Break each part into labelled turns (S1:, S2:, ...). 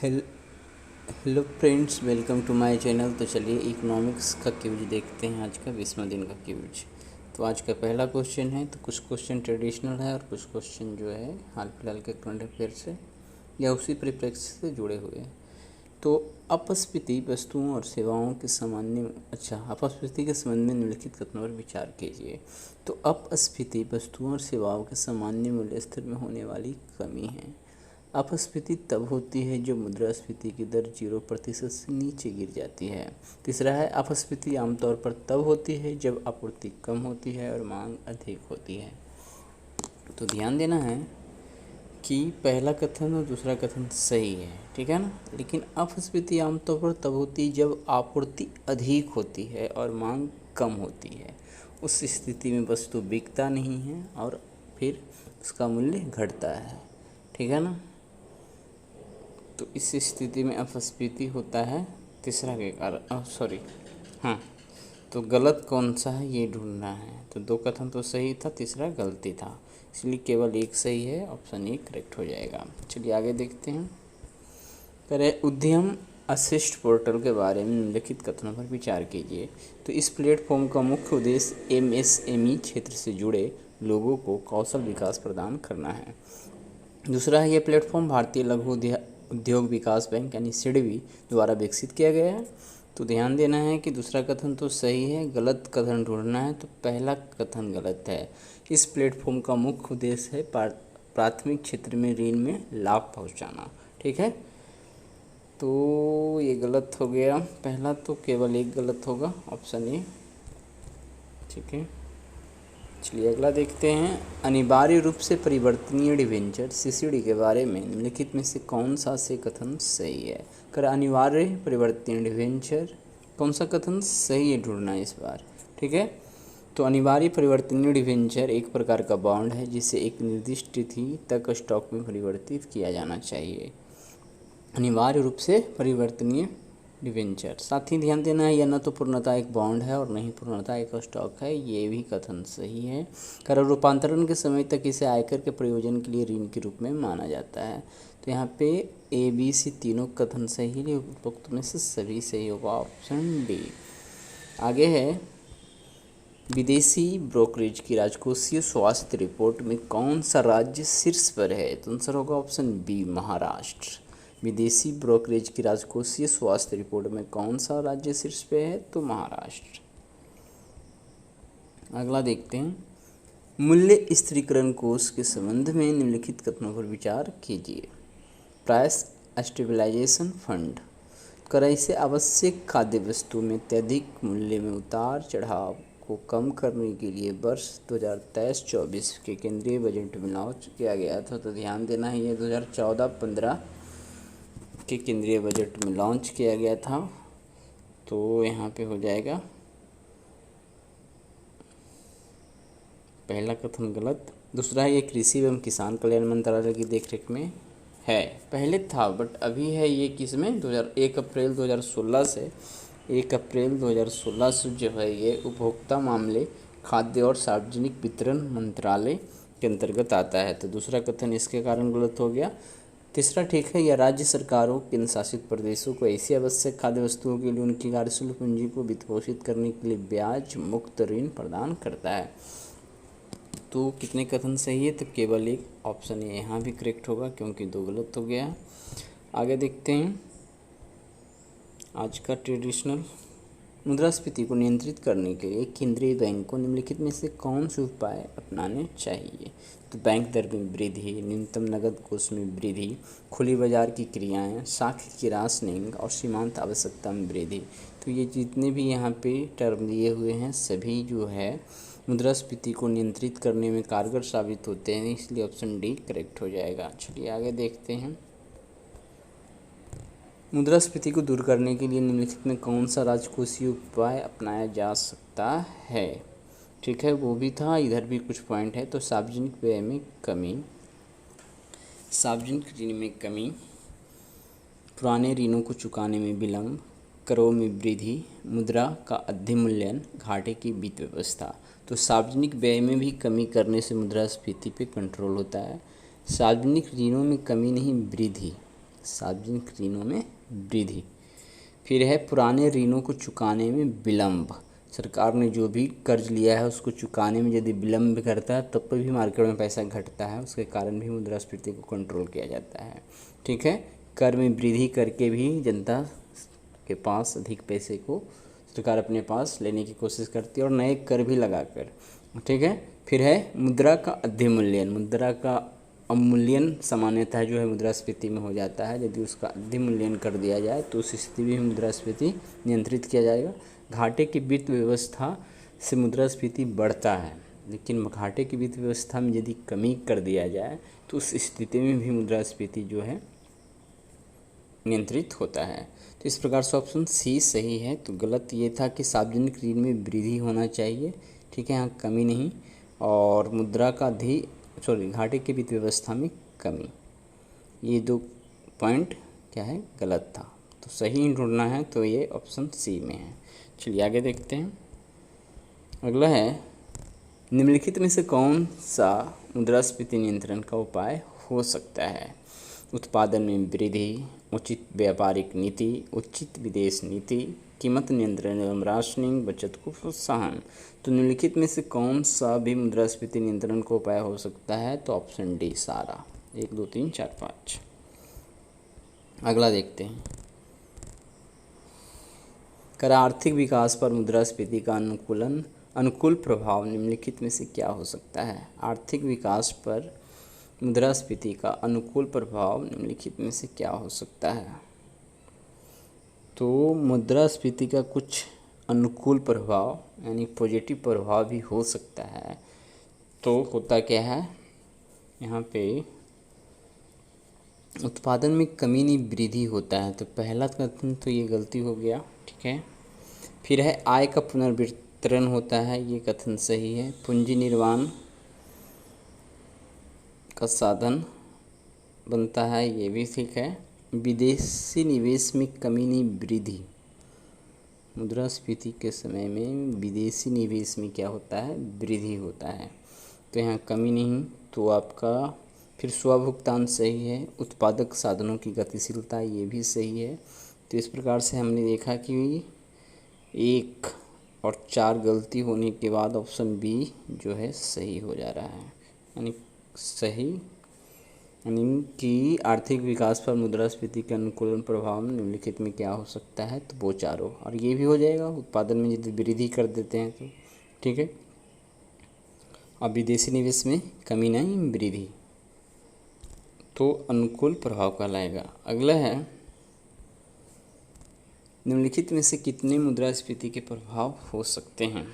S1: Hello hello friends, welcome to my channel. तो चलिए economics का क्विज देखते हैं, आज का 20वां दिन का क्विज। तो आज का पहला क्वेश्चन है, तो कुछ क्वेश्चन ट्रेडिशनल है और कुछ क्वेश्चन जो है हाल फिलहाल के करंट अफेयर से या उसी परिप्रेक्ष्य से जुड़े हुए हैं। तो अपस्फीति वस्तुओं और सेवाओं के अपस्फीति के संबंध में निम्नलिखित कथनों पर विचार कीजिए। तो अपस्फीति वस्तुओं और सेवाओं के सामान्य मूल्य स्तर में होने वाली कमी है। अपस्फीति तब होती है जब मुद्रास्फीति की दर 0% से नीचे गिर जाती है। तीसरा है, अपस्फीति आमतौर पर तब होती है जब आपूर्ति कम होती है और मांग अधिक होती है। तो ध्यान देना है कि पहला कथन और दूसरा कथन सही है, ठीक है ना। लेकिन अपस्फीति आमतौर पर तब होती है जब आपूर्ति अधिक होती है और मांग कम होती है। उस स्थिति में वस्तु बिकता नहीं है और फिर उसका मूल्य घटता है, ठीक है ना। तो इस स्थिति में अपस्फीति होता है तीसरा के कारण हाँ, तो गलत कौन सा है ये ढूंढना है। तो दो कथन तो सही था, तीसरा गलती था, इसलिए केवल एक सही है, ऑप्शन ए करेक्ट हो जाएगा। चलिए आगे देखते हैं। करें उद्यम असिस्ट पोर्टल के बारे में निम्नलिखित कथनों पर विचार कीजिए। तो इस प्लेटफॉर्म का मुख्य उद्देश्य एमएसएमई क्षेत्र से जुड़े लोगों को कौशल विकास प्रदान करना है। दूसरा है, यह प्लेटफॉर्म भारतीय लघु उद्योग विकास बैंक यानी सिडबी द्वारा विकसित किया गया है। तो ध्यान देना है कि दूसरा कथन तो सही है, गलत कथन ढूंढना है। तो पहला कथन गलत है। इस प्लेटफॉर्म का मुख्य उद्देश्य है प्राथमिक क्षेत्र में ऋण में लाभ पहुंचाना, ठीक है। तो ये गलत हो गया, पहला तो केवल एक गलत होगा, ऑप्शन ए, ठीक है। चलिए अगला देखते हैं। अनिवार्य रूप से परिवर्तनीय डिबेंचर सीसीडी के बारे में निम्नलिखित में से कौन सा से कथन सही है। अनिवार्य परिवर्तनीय डिबेंचर, कौन सा कथन सही है ढूंढना है इस बार, ठीक है। तो अनिवार्य परिवर्तनीय डिबेंचर एक प्रकार का बॉन्ड है जिसे एक निर्दिष्ट तिथि तक स्टॉक में परिवर्तित किया जाना चाहिए। अनिवार्य रूप से परिवर्तनीय डिवेंचर। साथ ही ध्यान देना है, यह न तो पूर्णतः एक बॉन्ड है और न ही पूर्णतः एक स्टॉक है, ये भी कथन सही है। कर रूपांतरण के समय तक इसे आयकर के प्रयोजन के लिए ऋण के रूप में माना जाता है। तो यहाँ पे ए बी सी तीनों कथन सही है, उपरोक्त में से सभी सही होगा, ऑप्शन डी। आगे है, विदेशी ब्रोकरेज की राजकोषीय स्वास्थ्य रिपोर्ट में कौन सा राज्य शीर्ष पर है। तो आंसर होगा ऑप्शन बी, महाराष्ट्र। विदेशी ब्रोकरेज की राजकोषीय स्वास्थ्य रिपोर्ट में कौन सा राज्य शीर्ष पे है, तो महाराष्ट्र। अगला देखते हैं। मूल्य स्थिरीकरण कोष के संबंध में निम्नलिखित कथनों पर विचार कीजिए। प्राइस स्टेबलाइजेशन फंड क्रय से आवश्यक खाद्य वस्तु में अत्यधिक मूल्य में उतार चढ़ाव को कम करने के लिए वर्ष 2023-24 के केंद्रीय बजट में लॉन्च किया गया था। तो ध्यान देना है, ये 2014-15 के केंद्रीय बजट में लॉन्च किया गया था। तो यहाँ पे हो जाएगा पहला कथन गलत। दूसरा है, ये कृषि एवं किसान कल्याण मंत्रालय की देखरेख में है। पहले था बट अभी है ये किस में, 1 अप्रैल 2016 से 1 अप्रैल 2016 से जो है ये उपभोक्ता मामले, खाद्य और सार्वजनिक वितरण मंत्रालय के अंतर्गत आता है। तो दूसरा कथन इसके कारण गलत हो गया। तीसरा ठीक है, यह राज्य सरकारों, केंद्र शासित प्रदेशों को ऐसी आवश्यक खाद्य वस्तुओं के लिए उनकी कार्यशील पूंजी को वित्तपोषित करने के लिए ब्याज मुक्त ऋण प्रदान करता है। तो कितने कथन सही है, तो केवल एक, ऑप्शन ए यहाँ भी करेक्ट होगा क्योंकि दो गलत हो गया। आगे देखते हैं आज का ट्रेडिशनल। मुद्रास्फीति को नियंत्रित करने के लिए केंद्रीय बैंक को निम्नलिखित में से कौन से उपाय अपनाने चाहिए। तो बैंक दर में वृद्धि, न्यूनतम नकद कोष में वृद्धि, खुली बाजार की क्रियाएं, साख की राशनिंग और सीमांत आवश्यकता में वृद्धि। तो ये जितने भी यहाँ पे टर्म दिए हुए हैं सभी जो है मुद्रास्फीति को नियंत्रित करने में कारगर साबित होते हैं, इसलिए ऑप्शन डी करेक्ट हो जाएगा। चलिए आगे देखते हैं। मुद्रास्फीति को दूर करने के लिए निम्नलिखित में कौन सा राजकोषीय उपाय अपनाया जा सकता है, ठीक है। वो भी था, इधर भी कुछ पॉइंट है। तो सार्वजनिक व्यय में कमी, सार्वजनिक ऋण में कमी, पुराने ऋणों को चुकाने में विलंब, करों में वृद्धि, मुद्रा का अधिमूल्यन, घाटे की वित्त व्यवस्था। तो सार्वजनिक व्यय में भी कमी करने से मुद्रास्फीति पे कंट्रोल होता है। सार्वजनिक ऋणों में कमी नहीं, वृद्धि, सार्वजनिक ऋणों में वृद्धि। फिर है पुराने ऋणों को चुकाने में विलंब। सरकार ने जो भी कर्ज लिया है उसको चुकाने में यदि विलंब करता है तब पर भी मार्केट में पैसा घटता है, उसके कारण भी मुद्रास्फीति को कंट्रोल किया जाता है। ठीक है, कर में वृद्धि करके भी जनता के पास अधिक पैसे को सरकार अपने पास लेने की कोशिश करती है और नए कर भी लगाकर। ठीक है, फिर है मुद्रा का अधिमूल्यन। मुद्रा का अवमूल्यन सामान्यतः जो है मुद्रास्फीति में हो जाता है। यदि उसका अधिमूल्यन कर दिया जाए तो उस स्थिति में मुद्रास्फीति नियंत्रित किया जाएगा। घाटे की वित्त व्यवस्था से मुद्रास्फीति बढ़ता है, लेकिन घाटे की वित्त व्यवस्था में यदि कमी कर दिया जाए तो उस स्थिति में भी मुद्रास्फीति जो है नियंत्रित होता है। तो इस प्रकार से ऑप्शन सी सही है। तो गलत ये था कि सार्वजनिक ऋण में वृद्धि होना चाहिए। ठीक है, यहाँ कमी नहीं, और मुद्रा का घाटे की वित्त व्यवस्था में कमी, ये दो पॉइंट क्या है गलत था। तो सही ढूंढना है तो ये ऑप्शन सी में है। चलिए आगे देखते हैं। अगला है निम्नलिखित में से कौन सा मुद्रास्फीति नियंत्रण का उपाय हो सकता है? उत्पादन में वृद्धि, उचित व्यापारिक नीति, उचित विदेश नीति, कीमत नियंत्रण एवं राशनिंग, बचत को प्रोत्साहन। तो निम्नलिखित में से कौन सा भी मुद्रास्फीति नियंत्रण का उपाय हो सकता है? तो ऑप्शन डी सारा, 1 2 3 4 5। अगला देखते हैं। कर आर्थिक विकास पर मुद्रास्फीति का अनुकूल प्रभाव निम्नलिखित में से क्या हो सकता है? आर्थिक विकास पर मुद्रास्फीति का अनुकूल प्रभाव निम्नलिखित में से क्या हो सकता है? तो मुद्रास्फीति का कुछ अनुकूल प्रभाव यानी पॉजिटिव प्रभाव भी हो सकता है। तो होता क्या है यहाँ पे, उत्पादन में कमी नहीं वृद्धि होता है। तो पहला कथन तो ये गलती हो गया। ठीक है, फिर है आय का पुनर्वितरण होता है, ये कथन सही है। पूंजी निर्माण का साधन बनता है, ये भी ठीक है। विदेशी निवेश में कमी नहीं वृद्धि, मुद्रास्फीति के समय में विदेशी निवेश में क्या होता है? वृद्धि होता है। तो यहाँ कमी नहीं, तो आपका फिर स्वभुगतान सही है। उत्पादक साधनों की गतिशीलता, ये भी सही है। तो इस प्रकार से हमने देखा कि 1 और 4 गलती होने के बाद ऑप्शन बी जो है सही हो जा रहा है, यानी सही, यानी कि आर्थिक विकास पर मुद्रास्फीति के अनुकूलन प्रभाव निम्नलिखित में क्या हो सकता है? तो वो चारों, और ये भी हो जाएगा उत्पादन में यदि वृद्धि कर देते हैं तो। ठीक है, अब विदेशी निवेश में कमी नहीं वृद्धि, तो अनुकूल प्रभाव कहलाएगा। अगला है निम्नलिखित में से कितने मुद्रास्फीति के प्रभाव हो सकते हैं?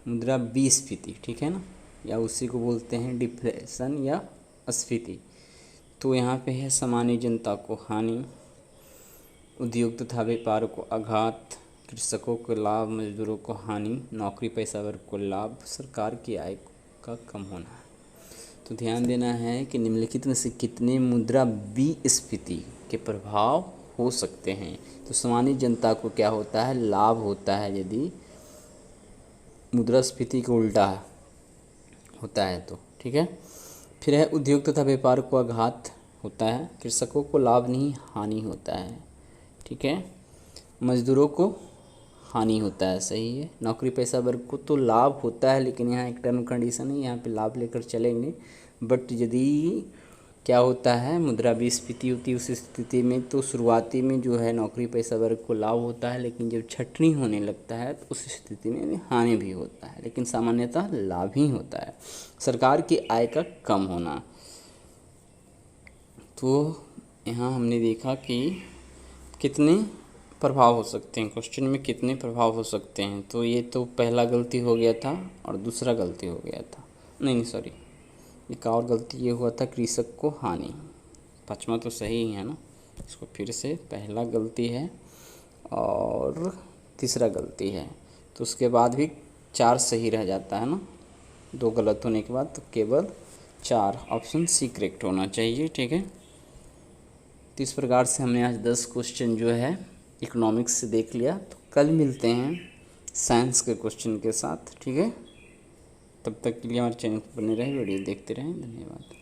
S1: मुद्रा विस्फीति, ठीक है ना, या उसी को बोलते हैं डिफ्लेशन या अस्फीति। तो यहाँ पे है सामान्य जनता को हानि, उद्योग तथा व्यापार को आघात, कृषकों को लाभ, मजदूरों को हानि, नौकरी पेशा वर्ग को लाभ, सरकार की आय का कम होना। तो ध्यान देना है कि निम्नलिखित में से कितने मुद्रा विस्फीति के प्रभाव हो सकते हैं। तो सामान्य जनता को क्या होता है? लाभ होता है यदि मुद्रास्फीति को उल्टा होता है तो। ठीक है, फिर है उद्योग तथा व्यापार को आघात होता है, कृषकों को लाभ नहीं हानि होता है। ठीक है, मजदूरों को हानि होता है, सही है। नौकरी पेशा वर्ग को तो लाभ होता है, लेकिन यहाँ एक टर्म कंडीशन है, यहाँ पे लाभ लेकर चलेंगे। बट यदि क्या होता है, मुद्रा विस्फीति होती है, उस स्थिति में तो शुरुआती में जो है नौकरी पेशा वर्ग को लाभ होता है, लेकिन जब छटनी होने लगता है तो उस स्थिति में हानि भी होता है, लेकिन सामान्यतः लाभ ही होता है। सरकार की आय का कम होना, तो यहाँ हमने देखा कि कितने प्रभाव हो सकते हैं, क्वेश्चन में कितने प्रभाव हो सकते हैं। तो ये तो पहला गलती हो गया था और दूसरा गलती हो गया था, नहीं सॉरी, एक और गलती ये हुआ था कृषक को हानि, 5वां तो सही ही है ना। इसको फिर से, पहला गलती है और तीसरा गलती है, तो उसके बाद भी 4 सही रह जाता है ना, 2 गलत होने के बाद, तो केवल 4, ऑप्शन सी करेक्ट होना चाहिए। ठीक है, तो इस प्रकार से हमने आज 10 क्वेश्चन जो है इकोनॉमिक्स से देख लिया। तो कल मिलते हैं साइंस के क्वेश्चन के साथ। ठीक है, तब तक के लिए हमारे चैनल पर बने रहें, वीडियो देखते रहें। धन्यवाद।